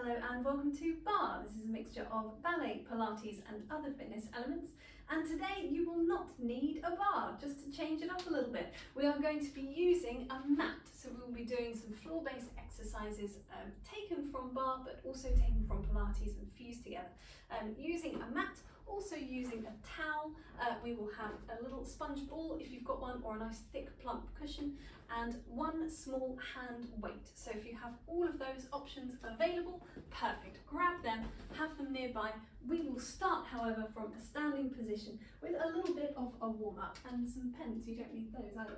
Hello and welcome to Barre. This is a mixture of ballet, Pilates and other fitness elements. And today you will not need a bar, just to change it up a little bit. We are going to be using a mat. So we will be doing some floor-based exercises taken from Barre but also taken from Pilates and fused together. Using a mat, also using a towel. We will have a little sponge ball if you've got one, or a nice thick plump cushion, and one small hand weight. So if you have all of those options available, perfect. Grab them, have them nearby. We will start, however, from a standing position with a little bit of a warm-up and some pens. You don't need those either.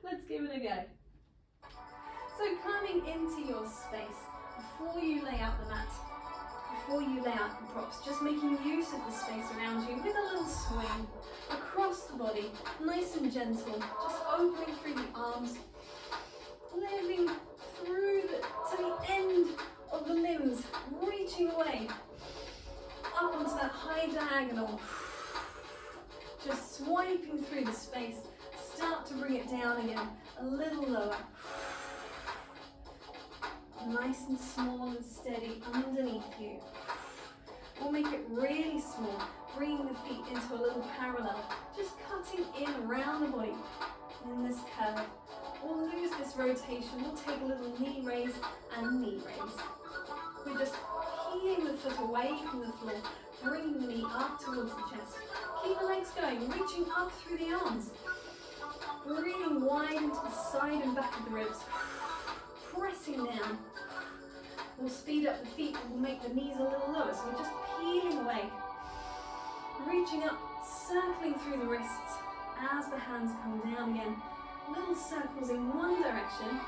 Let's give it a go. So coming into your space, before you lay out the mat, before you lay out the props, just making use of the space around you with a little swing across the body, nice and gentle, just opening through the arms, living through to the end of the limbs, reaching away up onto that high diagonal, just swiping through the space. Start to bring it down again, a little lower. Nice and small and steady underneath you. We'll make it really small, bringing the feet into a little parallel, just cutting in around the body in this curve. We'll lose this rotation, we'll take a little knee raise and knee raise. We're just peeling the foot away from the floor, bringing the knee up towards the chest. Keep the legs going, reaching up through the arms. Breathing wide into the side and back of the ribs. Pressing down. We'll speed up the feet and we'll make the knees a little lower, so we're just peeling away. Reaching up, circling through the wrists as the hands come down again. Little circles in one direction.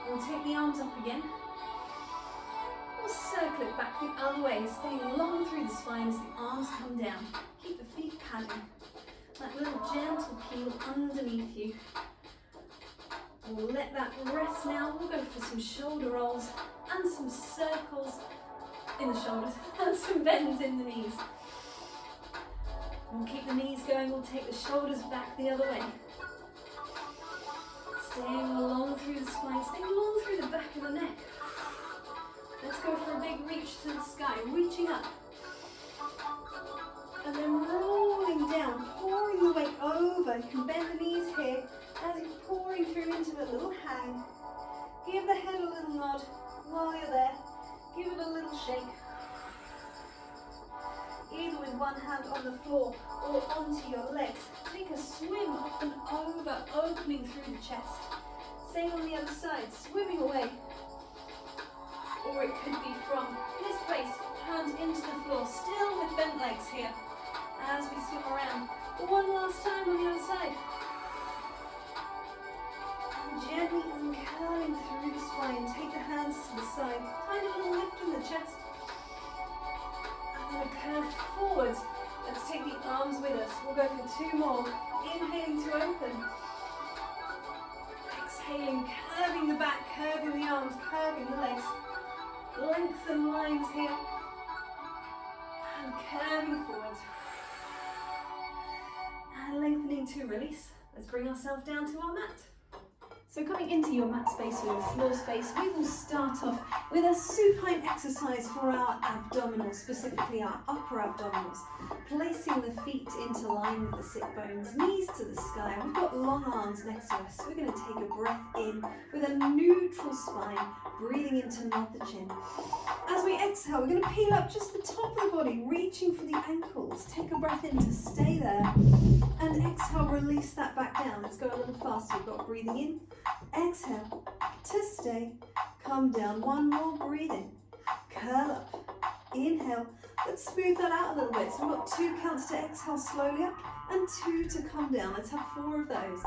We'll take the arms up again. We'll circle it back the other way, staying long through the spine as the arms come down. Keep the feet padding. That little gentle peel underneath you. We'll let that rest now. We'll go for some shoulder rolls and some circles in the shoulders and some bends in the knees. We'll keep the knees going. We'll take the shoulders back the other way. Staying long through the spine, staying long through the back of the neck. Let's go for a big reach to the sky, reaching up. And then rolling down, pouring the weight over. You can bend the knees here as you're pouring through into a little hang. Give the head a little nod while you're there. Give it a little shake. Either with one hand on the floor or onto your legs. Take a swim up and over, opening through the chest. Same on the other side, swimming away. Or it could be from this place, turned into the floor, still with bent legs here as we swim around. One last time on the other side. And gently uncurling through the spine, take the hands to the side, tiny little lift in the chest. And then a curve forwards. Let's take the arms with us. We'll go for two more. Inhaling to open. Exhaling, curving the back, curving the arms, curving the legs. Lengthen lines here. And curving forwards. And lengthening to release. Let's bring ourselves down to our mat. So coming into your mat space or your floor space, we will start off with a supine exercise for our abdominals, specifically our upper abdominals. Placing the feet into line with the sit bones, knees to the sky. We've got long arms next to us, so we're going to take a breath in with a neutral spine, breathing in to nod the chin. As we exhale, we're going to peel up just the top of the body, reaching for the ankles. Take a breath in to stay there, and exhale, release that back down. Let's go a little faster. We've got breathing in. Exhale to stay, come down, one more breathing, curl up, inhale, let's smooth that out a little bit. So we've got 2 counts to exhale slowly up and 2 to come down. Let's have 4 of those.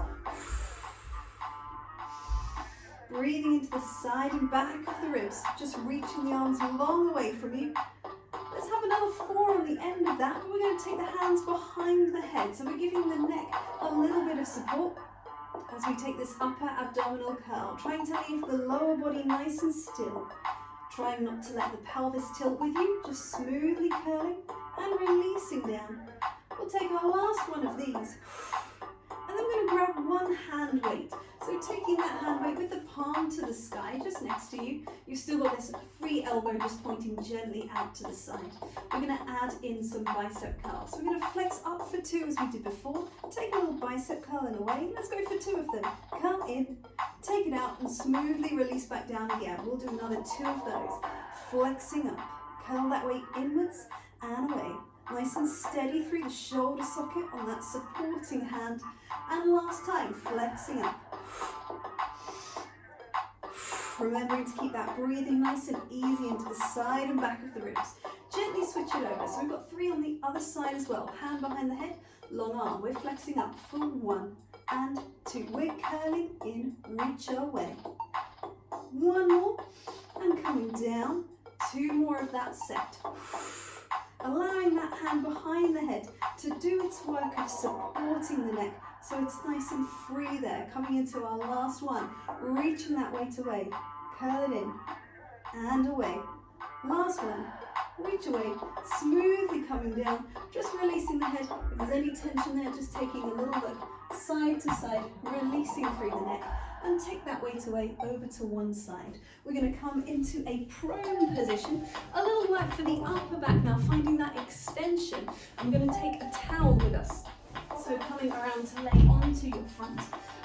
Breathing into the side and back of the ribs, just reaching the arms long away from you. Let's have another 4 on the end of that, but we're going to take the hands behind the head, so we're giving the neck a little bit of support. As we take this upper abdominal curl, trying to leave the lower body nice and still. Trying not to let the pelvis tilt with you, just smoothly curling and releasing down. We'll take our last one of these. And then we're going to grab one hand weight. So taking that hand hand weight with the palm to the sky just next to you. You've still got this free elbow just pointing gently out to the side. We're going to add in some bicep curls. We're going to flex up for 2 as we did before. Take a little bicep curl and away. Let's go for 2 of them. Curl in, take it out and smoothly release back down again. We'll do another 2 of those. Flexing up, curl that weight inwards and away. Nice and steady through the shoulder socket on that supporting hand. And last time, flexing up. Remembering to keep that breathing nice and easy into the side and back of the ribs. Gently switch it over. So we've got 3 on the other side as well. Hand behind the head, long arm. We're flexing up for 1 and 2. We're curling in, reach away. 1 more and coming down. 2 more of that set. Allowing that hand behind the head to do its work of supporting the neck so it's nice and free there. Coming into our last one, reaching that weight away, curl it in and away. Last one, reach away, smoothly coming down, just releasing the head. If there's any tension there, just taking a little look side to side, releasing through the neck. And take that weight away over to one side. We're going to come into a prone position. A little work for the upper back now, finding that extension. I'm going to take a towel with us. So coming around to lay onto your front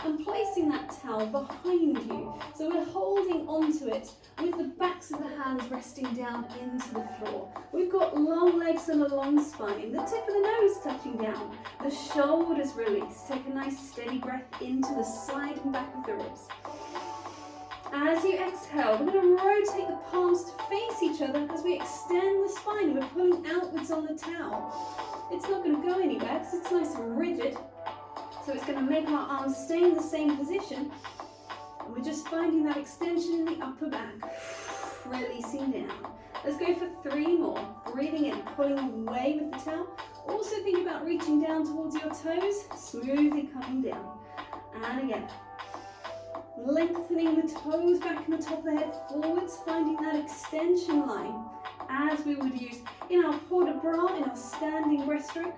and placing that towel behind you. So we're holding onto it with the backs of the hands resting down into the floor. We've got long legs and a long spine. The tip of the nose touching down. The shoulders release. Take a nice steady breath into the side and back of the ribs. As you exhale, we're going to rotate the palms to face each other as we extend the spine. We're pulling outwards on the towel. It's not going to go anywhere because it's nice and rigid. So it's going to make our arms stay in the same position. And we're just finding that extension in the upper back. Releasing down. Let's go for 3 more. Breathing in, pulling away with the towel. Also think about reaching down towards your toes, smoothly coming down. And again. Lengthening the toes back in the top of the head forwards, finding that extension line as we would use in our Total Barre, in our standing breaststroke.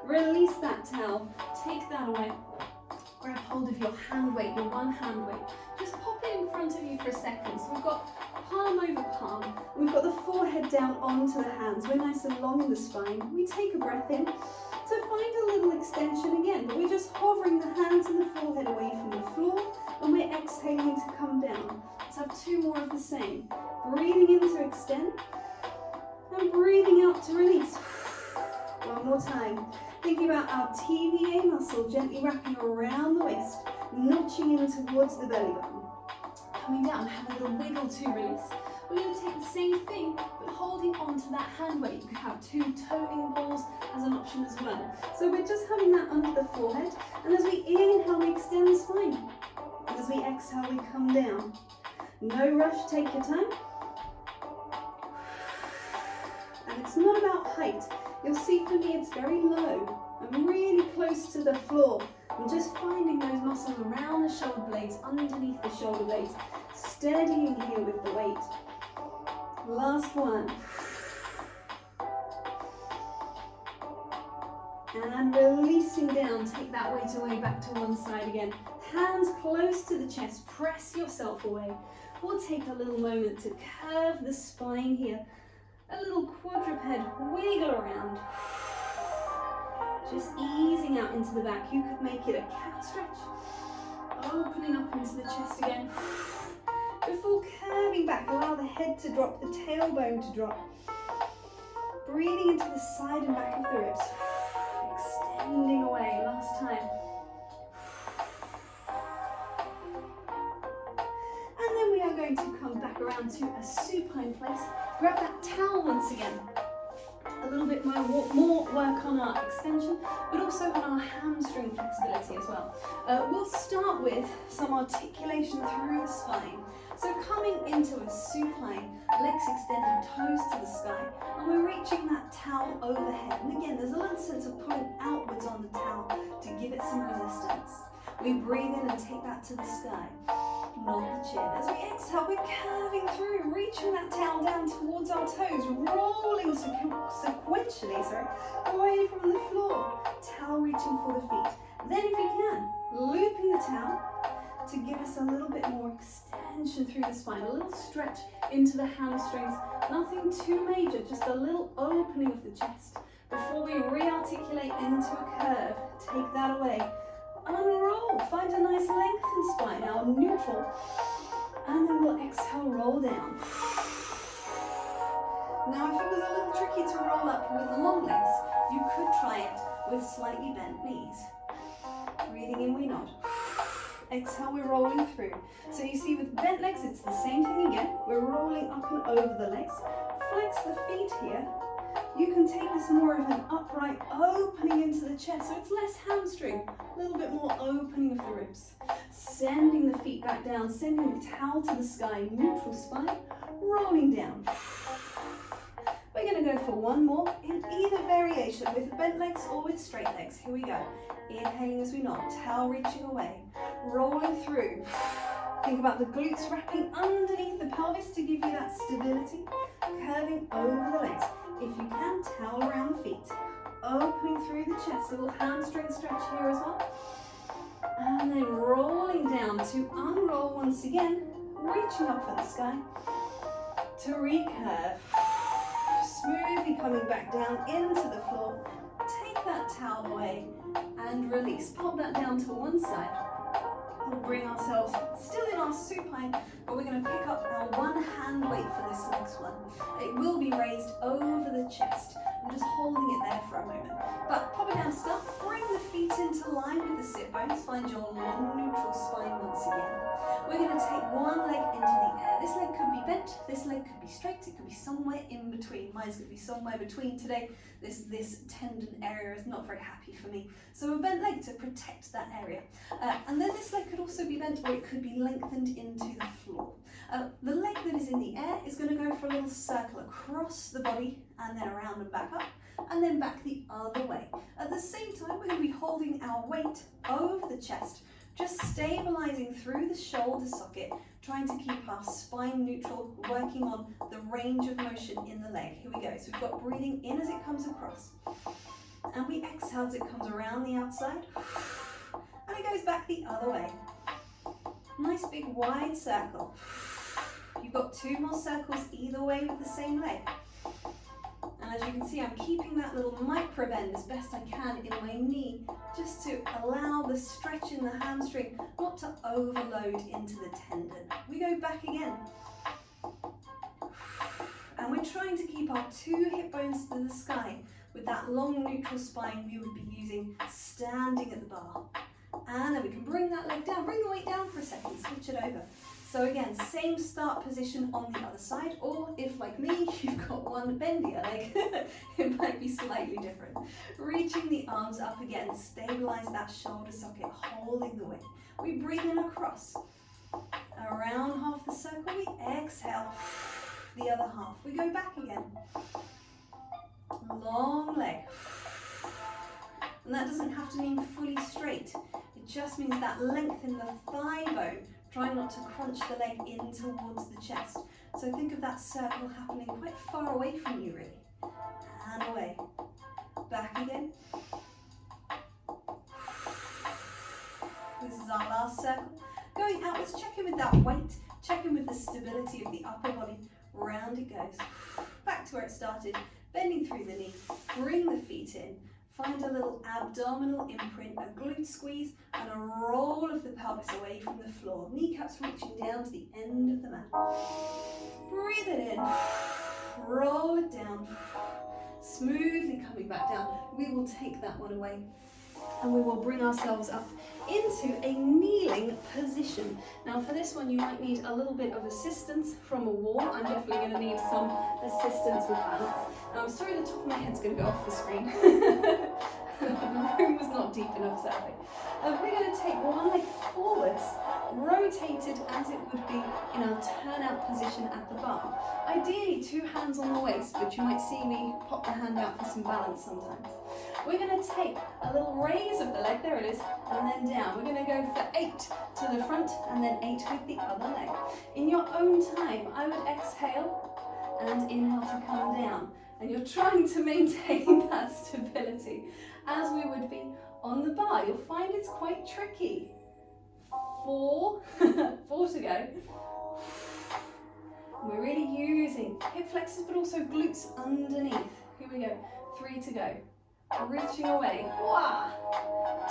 Release that towel, take that away. Grab hold of your hand weight, your one hand weight. Just pop it in front of you for a second. So we've got palm over palm. We've got the forehead down onto the hands. We're nice and long in the spine. We take a breath in. So find a little extension again, but we're just hovering the hands and the forehead away from the floor, and we're exhaling to come down. Let's have 2 more of the same. Breathing in to extend, and breathing out to release. One more time. Thinking about our TVA muscle, gently wrapping around the waist, notching in towards the belly button. Coming down, have a little wiggle to release. We're going to take the same thing, but holding on to that hand weight. You could have 2 toning balls as an option as well. So we're just having that under the forehead, and as we inhale, we extend the spine. And as we exhale, we come down. No rush, take your time. And it's not about height. You'll see for me it's very low. I'm really close to the floor. I'm just finding those muscles around the shoulder blades, underneath the shoulder blades, steadying here with the weight. Last one. And releasing down, take that weight away back to one side again. Hands close to the chest, press yourself away. We'll take a little moment to curve the spine here. A little quadruped wiggle around. Just easing out into the back. You could make it a cat stretch. Opening up into the chest again. Before curving back, allow the head to drop, the tailbone to drop. Breathing into the side and back of the ribs. Extending away, last time. And then we are going to come back around to a supine place. Grab that towel once again. A little bit more work on our extension, but also on our hamstring flexibility as well. We'll start with some articulation through the spine. So coming into a supine, legs extended, toes to the sky, and we're reaching that towel overhead. And again, there's a little sense of pulling outwards on the towel to give it some resistance. We breathe in and take that to the sky. Nod the chin. As we exhale, we're curving through, reaching that towel down towards our toes, rolling sequentially, away from the floor. Towel reaching for the feet. Then if you can, the towel to give us a little bit more extension through the spine, a little stretch into the hamstrings. Nothing too major, just a little opening of the chest. Before we re-articulate into a curve, take that away. Unroll, find a nice lengthened spine, now neutral. And then we'll exhale, roll down. Now if it was a little tricky to roll up with long legs, you could try it with slightly bent knees. Breathing in, we nod. Exhale, we're rolling through. So you see with bent legs, it's the same thing again. We're rolling up and over the legs. Flex the feet here. You can take this more of an upright opening into the chest, so it's less hamstring, a little bit more opening of the ribs. Sending the feet back down, sending the towel to the sky, neutral spine, rolling down. We're going to go for one more in either variation, with bent legs or with straight legs. Here we go. Inhaling as we nod, towel reaching away, rolling through. Think about the glutes wrapping underneath the pelvis to give you that stability, curving over the legs. If you can, towel around the feet, opening through the chest, a little hamstring stretch here as well. And then rolling down to unroll once again, reaching up for the sky, to recurve. Smoothly coming back down into the floor. Take that towel away and release. Pop that down to one side. We'll bring ourselves still in our supine, but we're going to pick up our one hand weight for this next one. It will be raised over the chest. I'm just holding it there for a moment. But pop it down still. Bring the feet into line with the sit bones. Find your long neutral spine once again. We're going to take one leg into the air. This leg could be bent, this leg could be straight, it could be somewhere in between. Mine's going to be somewhere between today. This tendon area is not very happy for me. So a bent leg to protect that area. And then this leg could also be bent, or it could be lengthened into the floor. The leg that is in the air is going to go for a little circle across the body and then around and back up, and then back the other way. At the same time, we're going to be holding our weight over the chest, just stabilizing through the shoulder socket, trying to keep our spine neutral, working on the range of motion in the leg. Here we go. So we've got breathing in as it comes across, and we exhale as it comes around the outside, and it goes back the other way. Nice big wide circle. You've got two more circles either way with the same leg. And as you can see, I'm keeping that little micro bend as best I can in my knee, just to allow the stretch in the hamstring not to overload into the tendon. We go back again. And we're trying to keep our two hip bones to the sky with that long neutral spine we would be using standing at the bar. And then we can bring that leg down, bring the weight down for a second, switch it over. So again, same start position on the other side, or if like me, you've got one bendier leg, it might be slightly different. Reaching the arms up again, stabilize that shoulder socket, holding the weight. We breathe in across, around half the circle, we exhale, the other half. We go back again, long leg. And that doesn't have to mean fully straight, it just means that length in the thigh bone. Try not to crunch the leg in towards the chest. So think of that circle happening quite far away from you, really. And away. Back again. This is our last circle. Going outwards, check in with that weight. Check in with the stability of the upper body. Round it goes. Back to where it started. Bending through the knee. Bring the feet in. Find a little abdominal imprint, a glute squeeze, and a roll of the pelvis away from the floor. Kneecaps reaching down to the end of the mat. Breathe it in, roll it down, smoothly coming back down. We will take that one away, and we will bring ourselves up into a kneeling position. Now for this one, you might need a little bit of assistance from a wall. I'm definitely going to need some assistance with balance. Now I'm sorry the top of my head's going to go off the screen. The room was not deep enough, sadly. We're going to take one leg forwards, rotated as it would be in our turnout position at the bar. Ideally 2 hands on the waist, but you might see me pop the hand out for some balance sometimes. We're going to take a little raise of the leg, there it is, and then down. We're going to go for 8 to the front and then 8 with the other leg. In your own time, I would exhale and inhale to come down. And you're trying to maintain that stability as we would be on the bar. You'll find it's quite tricky. 4, 4 to go. We're really using hip flexors but also glutes underneath. Here we go, 3 to go. Reaching away, wow.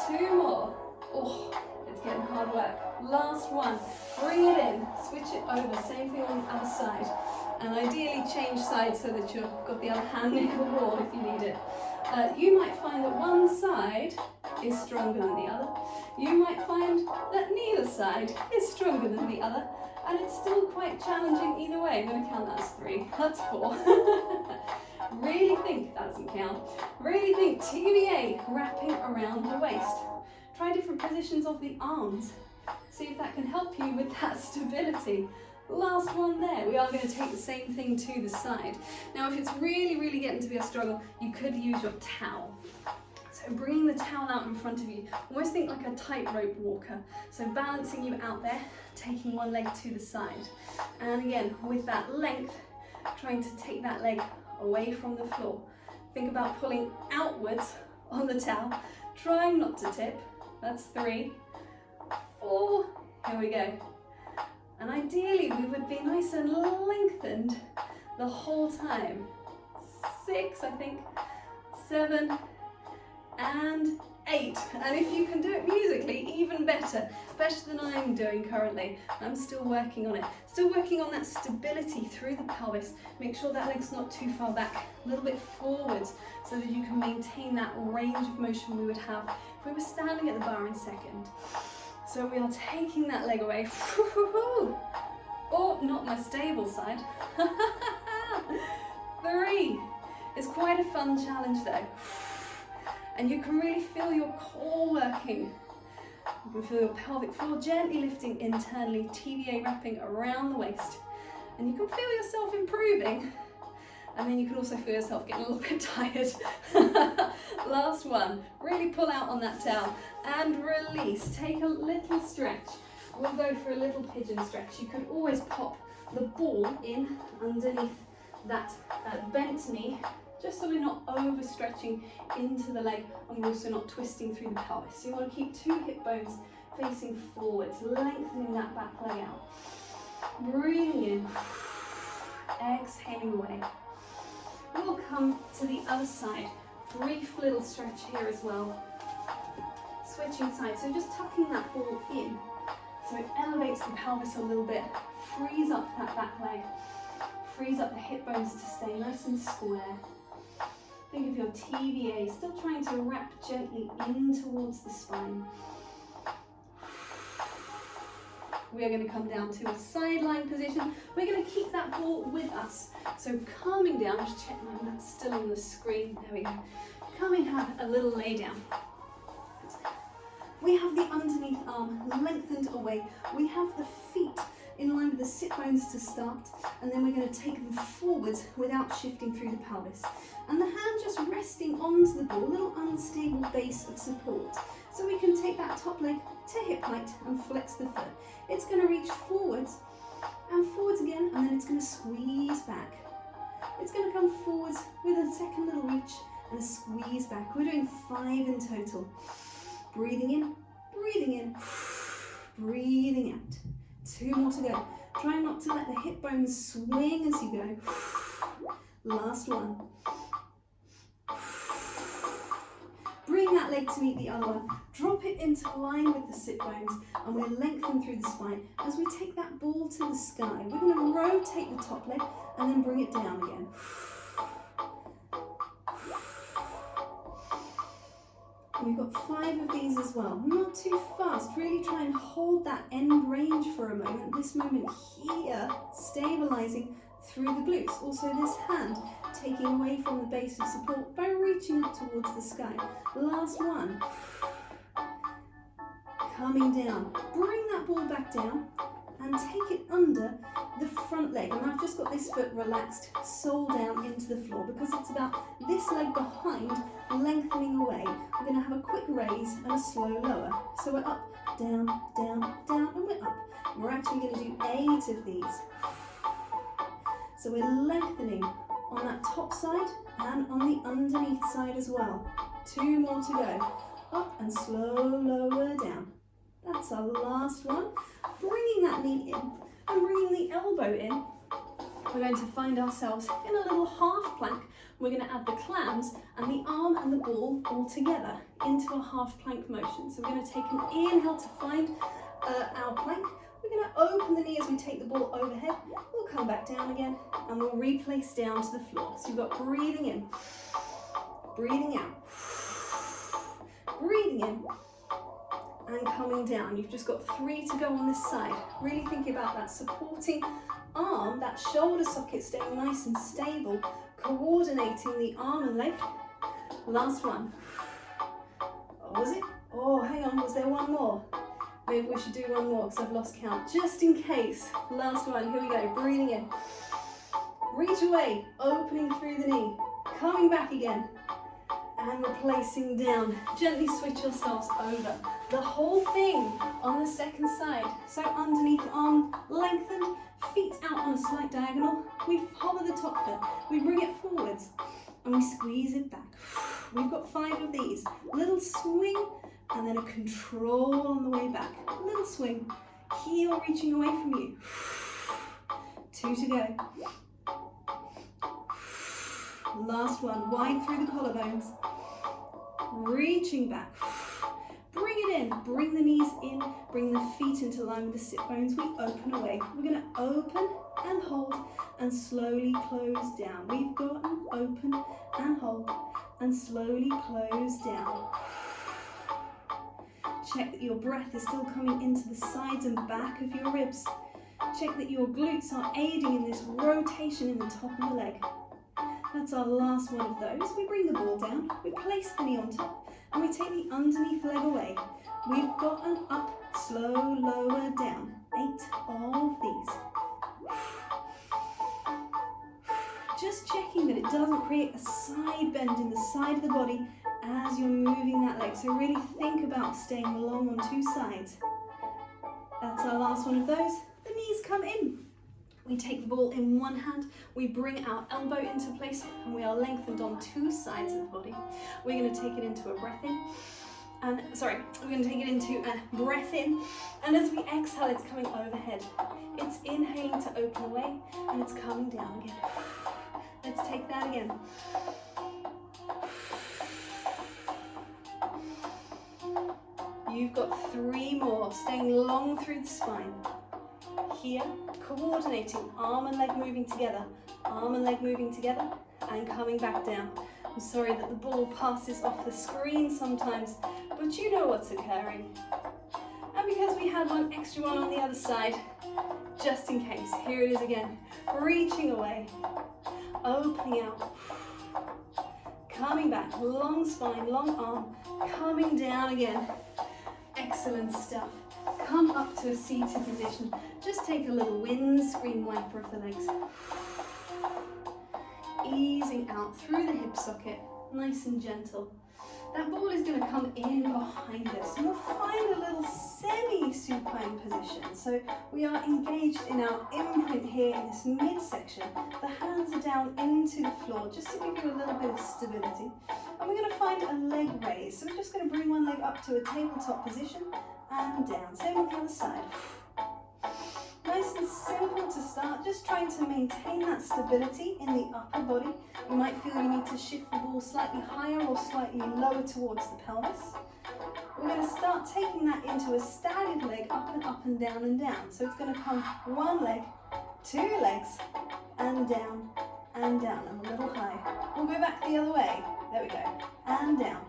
2 more. Oh, it's getting hard work. Last one, bring it in, switch it over, same thing on the other side. And ideally change sides so that you've got the other hand near the wall if you need it. You might find that one side is stronger than the other. You might find that neither side is stronger than the other. And it's still quite challenging either way. I'm going to count that as 3, that's 4. Really think, that doesn't count, really think TBA wrapping around the waist. Try different positions of the arms. See if that can help you with that stability. Last one there. We are going to take the same thing to the side. Now if it's really getting to be a struggle, you could use your towel. So bringing the towel out in front of you, almost think like a tightrope walker. So balancing you out there, taking one leg to the side. And again, with that length, trying to take that leg away from the floor. Think about pulling outwards on the towel, trying not to tip. That's 3, 4, here we go. And ideally we would be nice and lengthened the whole time. 6, I think, 7, and 8. And if you can do it musically, even better. Better than I'm doing currently. I'm still working on it. Still working on that stability through the pelvis. Make sure that leg's not too far back, a little bit forwards, so that you can maintain that range of motion we would have if we were standing at the bar in second. So we are taking that leg away. Oh, not my stable side. 3. It's quite a fun challenge though. And you can really feel your core working. You can feel your pelvic floor gently lifting internally, TBA wrapping around the waist. And you can feel yourself improving. And then you can also feel yourself getting a little bit tired. Last one, really pull out on that towel and release. Take a little stretch. We'll go for a little pigeon stretch. You could always pop the ball in underneath that bent knee, just so we're not overstretching into the leg and we're also not twisting through the pelvis. So you want to keep 2 hip bones facing forwards, lengthening that back leg out. Breathing in, exhaling away. We'll come to the other side. Brief little stretch here as well. Switching sides, so just tucking that ball in. So it elevates the pelvis a little bit, frees up that back leg, frees up the hip bones to stay nice and square. Think of your TVA, still trying to wrap gently in towards the spine. We are going to come down to a sideline position. We're going to keep that ball with us. So calming down, just check my mat's still on the screen. There we go. Coming, have a little lay down. We have the underneath arm lengthened away. We have the feet in line with the sit bones to start, and then we're going to take them forwards without shifting through the pelvis. And the hand just resting onto the ball, a little unstable base of support. So we can take that top leg to hip height and flex the foot. It's going to reach forwards and forwards again, and then it's going to squeeze back. It's going to come forwards with a second little reach and a squeeze back. We're doing 5 in total. Breathing in, breathing out. 2 more to go. Try not to let the hip bones swing as you go. Last one. Bring that leg to meet the other one. Drop it into line with the sit bones, and we'll lengthen through the spine. As we take that ball to the sky, we're going to rotate the top leg and then bring it down again. We've got 5 of these as well. Not too fast. Really try and hold that end range for a moment. This moment here, stabilizing through the glutes. Also this hand taking away from the base of support by reaching up towards the sky. Last one. Coming down. Bring that ball back down and take it under the front leg. And I've just got this foot relaxed, sole down into the floor, because it's about this leg behind lengthening away. We're going to have a quick raise and a slow lower. So we're up, down, down, down, and we're up. We're actually going to do 8 of these. So we're lengthening on that top side and on the underneath side as well. 2 more to go. Up and slow, lower, down. That's That's our last one. Bringing that knee in and bringing the elbow in. We're going to find ourselves in a little half plank. We're going to add the clams and the arm and the ball all together into a half plank motion. So we're going to take an inhale to find our plank. We're going to open the knee as we take the ball overhead. We'll come back down again and we'll replace down to the floor. So you've got breathing in, breathing out, breathing in, and coming down. You've just got 3 to go on this side. Really think about that supporting arm, that shoulder socket staying nice and stable, coordinating the arm and leg. Last one. Oh, was it? Oh, hang on, was there one more? Maybe we should do one more because I've lost count, just in case. Last one, here we go, breathing in. Reach away, opening through the knee, coming back again, and replacing down. Gently switch yourselves over. The whole thing on the second side. So underneath, arm lengthened, feet out on a slight diagonal. We hover the top foot, we bring it forwards, and we squeeze it back. We've got 5 of these. Little swing, and then a control on the way back. Little swing, heel reaching away from you. 2 to go. Last one, wide through the collarbones. Reaching back. Bring it in, bring the knees in, bring the feet into line with the sit bones. We open away. We're going to open and hold and slowly close down. We've got an open and hold and slowly close down. Check that your breath is still coming into the sides and back of your ribs. Check that your glutes are aiding in this rotation in the top of the leg. That's our last one of those. We bring the ball down, we place the knee on top, and we take the underneath leg away. We've got an up, slow, lower, down. 8 of these. Just checking that it doesn't create a side bend in the side of the body as you're moving that leg. So really think about staying long on 2 sides. That's our last one of those. The knees come in. We take the ball in one hand, we bring our elbow into place, and we are lengthened on 2 sides of the body. We're going to take it into a breath in, and we're going to take it into a breath in, and as we exhale, it's coming overhead. It's inhaling to open away, and it's coming down again. Let's take that again. You've got 3 more, staying long through the spine. Here, coordinating, arm and leg moving together, arm and leg moving together, and coming back down. I'm sorry that the ball passes off the screen sometimes, but you know what's occurring. And because we had one extra one on the other side, just in case, here it is again. Reaching away, opening out, coming back, long spine, long arm, coming down again. Excellent stuff. Come up to a seated position. Just take a little windscreen wiper of the legs. Easing out through the hip socket, nice and gentle. That ball is going to come in behind us, and we'll find a little semi-supine position. So we are engaged in our imprint here in this midsection. The hands are down into the floor, just to give you a little bit of stability. And we're going to find a leg raise. So we're just going to bring one leg up to a tabletop position and down. Same on the other side. Nice and simple to start, just trying to maintain that stability in the upper body. You might feel you need to shift the ball slightly higher or slightly lower towards the pelvis. We're going to start taking that into a staggered leg, up and down and down. So it's going to come 1 leg, 2 legs, and down, and a little high. We'll go back the other way. There we go. And down.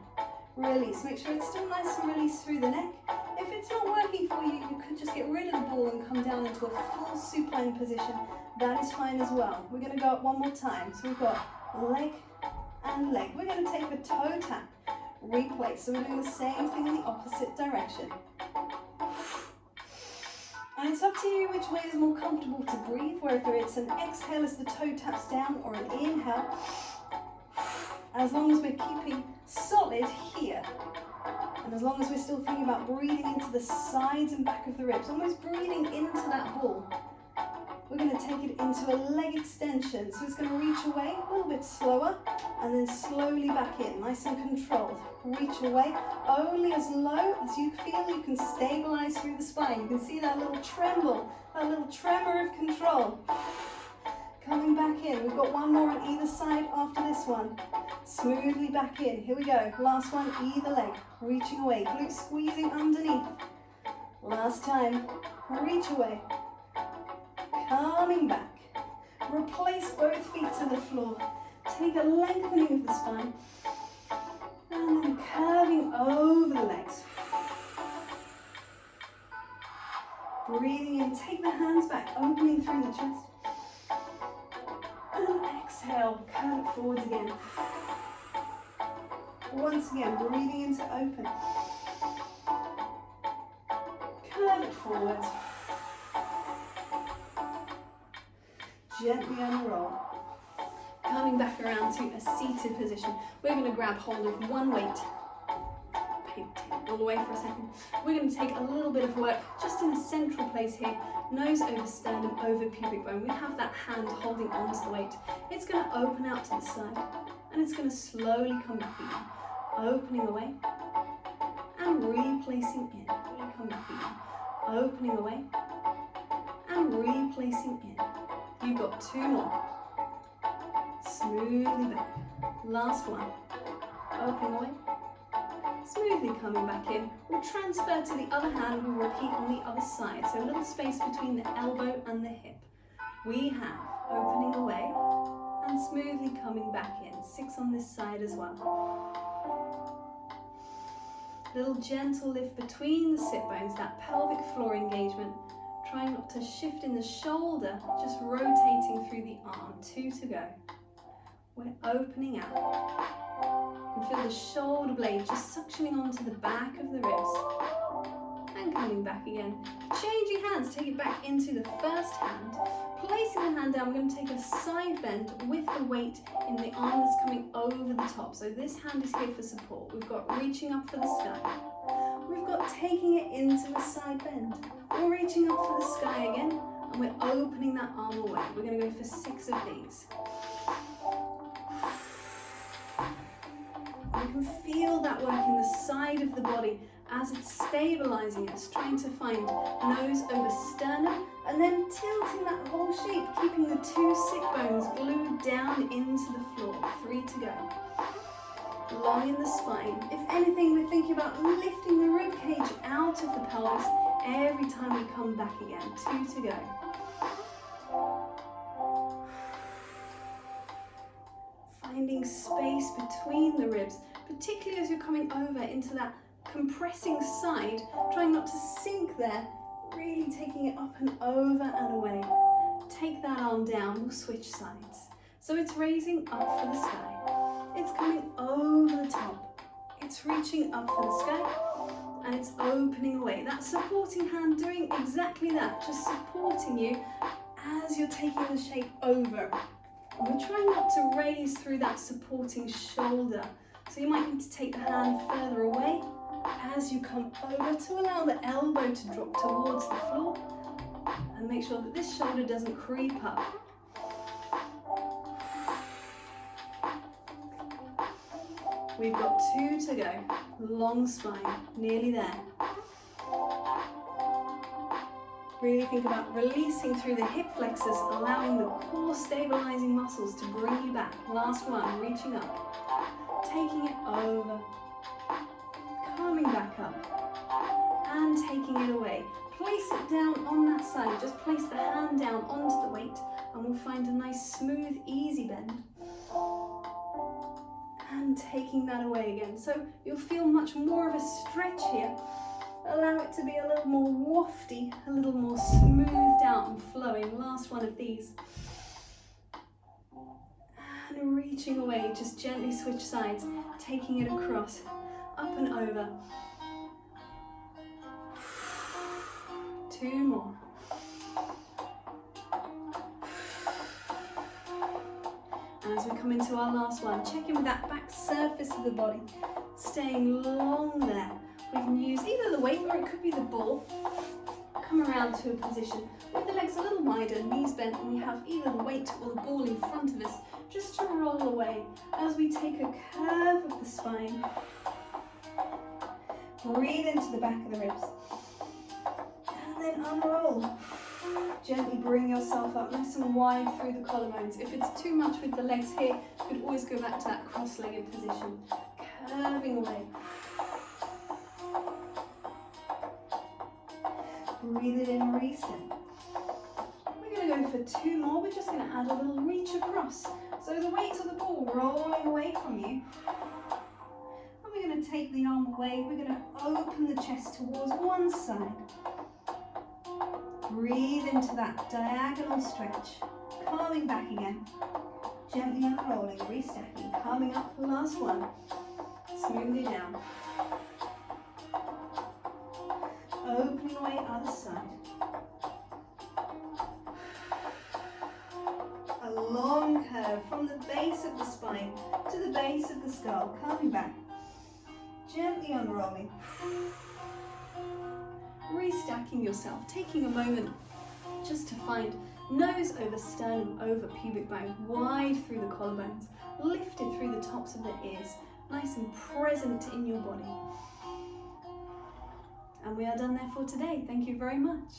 Release. Make sure it's still nice and released through the neck. If it's not working for you, you could just get rid of the ball and come down into a full supine position. That is fine as well. We're going to go up one more time. So we've got leg and leg. We're going to take a toe tap, replace. So we're doing the same thing in the opposite direction. And it's up to you which way is more comfortable to breathe, whether it's an exhale as the toe taps down or an inhale. As long as we're keeping solid here. And as long as we're still thinking about breathing into the sides and back of the ribs, almost breathing into that ball. we're going to take it into a leg extension. So it's going to reach away a little bit slower and then slowly back in, nice and controlled. Reach away only as low as you feel you can stabilize through the spine. You can see that little tremble, that little tremor of control. Coming back in. We've got one more on either side after this one. Smoothly back in. Here we go. Last one, either leg. Reaching away. Glutes squeezing underneath. Last time. Reach away. Coming back. Replace both feet to the floor. Take a lengthening of the spine. And then curving over the legs. Breathing in. Take the hands back. Opening through the chest. And exhale. Curve it forwards again. Once again, breathing in to open. Curve it forwards. Gently unroll. Coming back around to a seated position. We're going to grab hold of one weight. Take it all the way for a second. We're going to take a little bit of work just in the central place here. Nose over sternum, over pubic bone. We have that hand holding onto the weight. It's going to open out to the side and it's going to slowly come back in. Opening away and replacing in. Slowly come back in. Opening away and replacing in. You've got two more. Smoothly back. Last one. Opening away. Smoothly coming back in. We'll transfer to the other hand. We'll repeat on the other side. So a little space between the elbow and the hip. We have opening away and smoothly coming back in. 6 on this side as well. Little gentle lift between the sit bones, that pelvic floor engagement. Trying not to shift in the shoulder, just rotating through the arm. 2 to go. We're opening out. You can feel the shoulder blade just suctioning onto the back of the ribs. And coming back again. Changing hands, take it back into the first hand. Placing the hand down, we're going to take a side bend with the weight in the arm that's coming over the top. So this hand is here for support. We've got reaching up for the sky. We've got taking it into a side bend. We're reaching up for the sky again, and we're opening that arm away. We're going to go for 6 of these. You can feel that working the side of the body as it's stabilizing us, trying to find nose over sternum, and then tilting that whole shape, keeping the 2 sit bones glued down into the floor. 3 to go. Long in the spine. If anything, we're thinking about lifting the rib cage out of the pelvis every time we come back again. 2 to go. Finding space between the ribs, particularly as you're coming over into that compressing side, trying not to sink there, really taking it up and over and away. Take that arm down, we'll switch sides. So it's raising up for the sky. It's coming over the top. It's reaching up for the sky and it's opening away. That supporting hand doing exactly that, just supporting you as you're taking the shape over. And we're trying not to raise through that supporting shoulder. So you might need to take the hand further away as you come over to allow the elbow to drop towards the floor and make sure that this shoulder doesn't creep up. We've got 2 to go. Long spine, nearly there. Really think about releasing through the hip flexors, allowing the core stabilizing muscles to bring you back. Last one, reaching up, taking it over, coming back up, and taking it away. Place it down on that side. Just place the hand down onto the weight, and we'll find a nice, smooth, easy bend. And taking that away again. So you'll feel much more of a stretch here. Allow it to be a little more wafty, a little more smoothed out and flowing. Last one of these. And reaching away, just gently switch sides, taking it across, up and over. 2 more. And as we come into our last one, check in with that back surface of the body, staying long there. We can use either the weight or it could be the ball. Come around to a position with the legs a little wider, knees bent, and we have either the weight or the ball in front of us, just to roll away as we take a curve of the spine. Breathe into the back of the ribs. And then unroll. Gently bring yourself up nice and wide through the collarbones. If it's too much with the legs here, you could always go back to that cross-legged position. Curving away. Breathe it in, reset. We're going to go for 2 more. We're just going to add a little reach across. So the weight of the ball rolling away from you. And we're going to take the arm away. We're going to open the chest towards one side. Breathe into that diagonal stretch. Calming back again. Gently unrolling, restacking. Calming up the last one. Smoothly down. Opening away other side. A long curve from the base of the spine to the base of the skull. Coming back. Gently unrolling. Restacking yourself. Taking a moment just to find nose over sternum, over pubic bone, wide through the collarbones, lifted through the tops of the ears, nice and present in your body. And we are done there for today. Thank you very much.